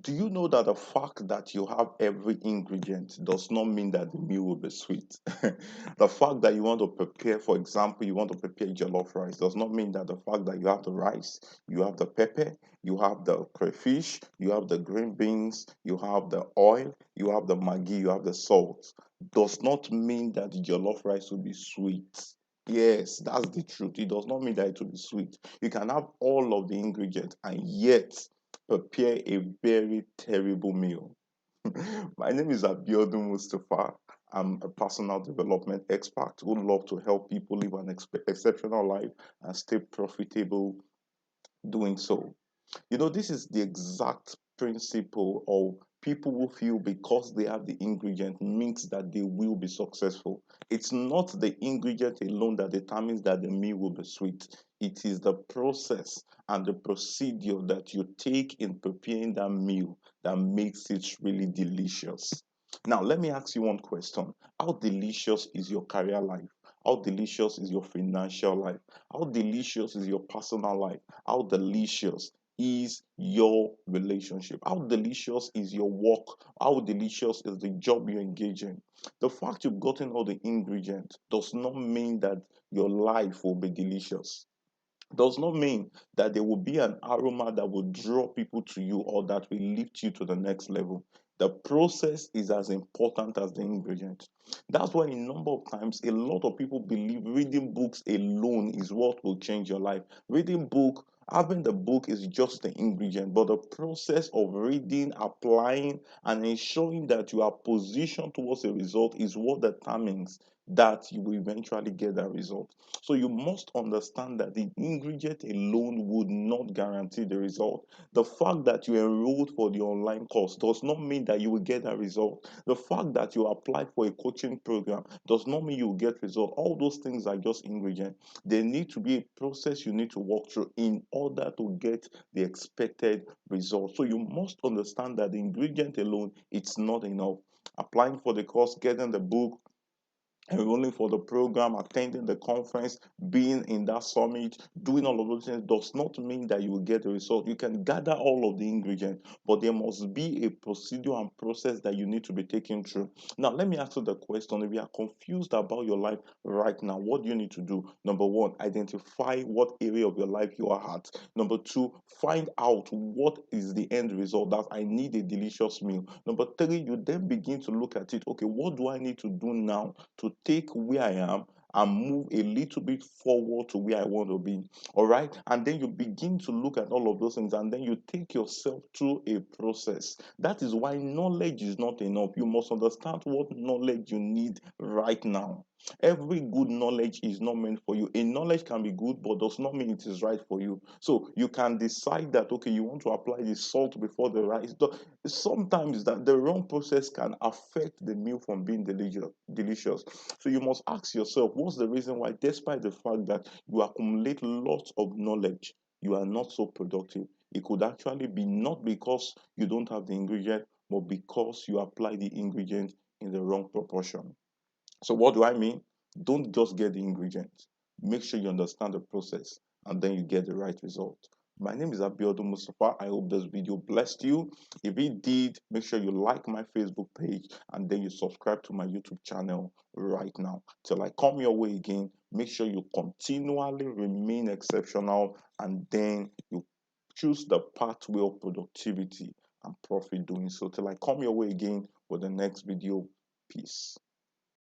Do you know that the fact that you have every ingredient does not mean that the meal will be sweet? The fact that you want to prepare, for example, you want to prepare jollof rice does not mean that the fact that you have the rice, you have the pepper, you have the crayfish, you have the green beans, you have the oil, you have the maggi, you have the salt, does not mean that the jollof rice will be sweet. Yes, that's the truth. It does not mean that it will be sweet. You can have all of the ingredients and yet prepare a very terrible meal. My name is Abiodun Mustafa. I'm a personal development expert who love to help people live an exceptional life and stay profitable doing so. This is the exact principle of people who feel because they have the ingredient means that they will be successful. It's not the ingredient alone that determines that the meal will be sweet. It is the process and the procedure that you take in preparing that meal that makes it really delicious. Now, let me ask you one question. How delicious is your career life? How delicious is your financial life? How delicious is your personal life? How delicious is your relationship? How delicious is your work? How delicious is the job you engage in? The fact you've gotten all the ingredients does not mean that your life will be delicious. Does not mean that there will be an aroma that will draw people to you or that will lift you to the next level. The process is as important as the ingredient. That's why a number of times a lot of people believe reading books alone is what will change your life. Reading book, having the book is just the ingredient, but the process of reading, applying, and ensuring that you are positioned towards a result is what determines that you will eventually get that result. So you must understand that the ingredient alone would not guarantee the result. The fact that you enrolled for the online course does not mean that you will get that result. The fact that you applied for a coaching program does not mean you will get result. All those things are just ingredients. There need to be a process you need to walk through in order to get the expected result. So you must understand that the ingredient alone it's not enough. Applying for the course, getting the book, enrolling for the program, attending the conference, being in that summit, doing all of those things does not mean that you will get the result. You can gather all of the ingredients, but there must be a procedure and process that you need to be taken through. Now, let me ask you the question. If you are confused about your life right now, what do you need to do? Number one, identify what area of your life you are at. Number two, find out what is the end result. That I need a delicious meal. Number three, you then begin to look at it. Okay, what do I need to do now to take where I am and move a little bit forward to where I want to be? All right. And then you begin to look at all of those things and then you take yourself through a process. That is why knowledge is not enough. You must understand what knowledge you need right now. Every good knowledge is not meant for you. A knowledge can be good, but does not mean it is right for you. So you can decide that, okay, you want to apply the salt before the rice. Sometimes that the wrong process can affect the meal from being delicious. So you must ask yourself, what's the reason why, despite the fact that you accumulate lots of knowledge, you are not so productive? It could actually be not because you don't have the ingredient, but because you apply the ingredient in the wrong proportion. So what do I mean? Don't just get the ingredients. Make sure you understand the process and then you get the right result. My name is Abiodun Mustafa. I hope this video blessed you. If it did, make sure you like my Facebook page and then you subscribe to my YouTube channel right now. Till I come your way again, make sure you continually remain exceptional and then you choose the pathway of productivity and profit doing so. Till I come your way again with the next video. Peace.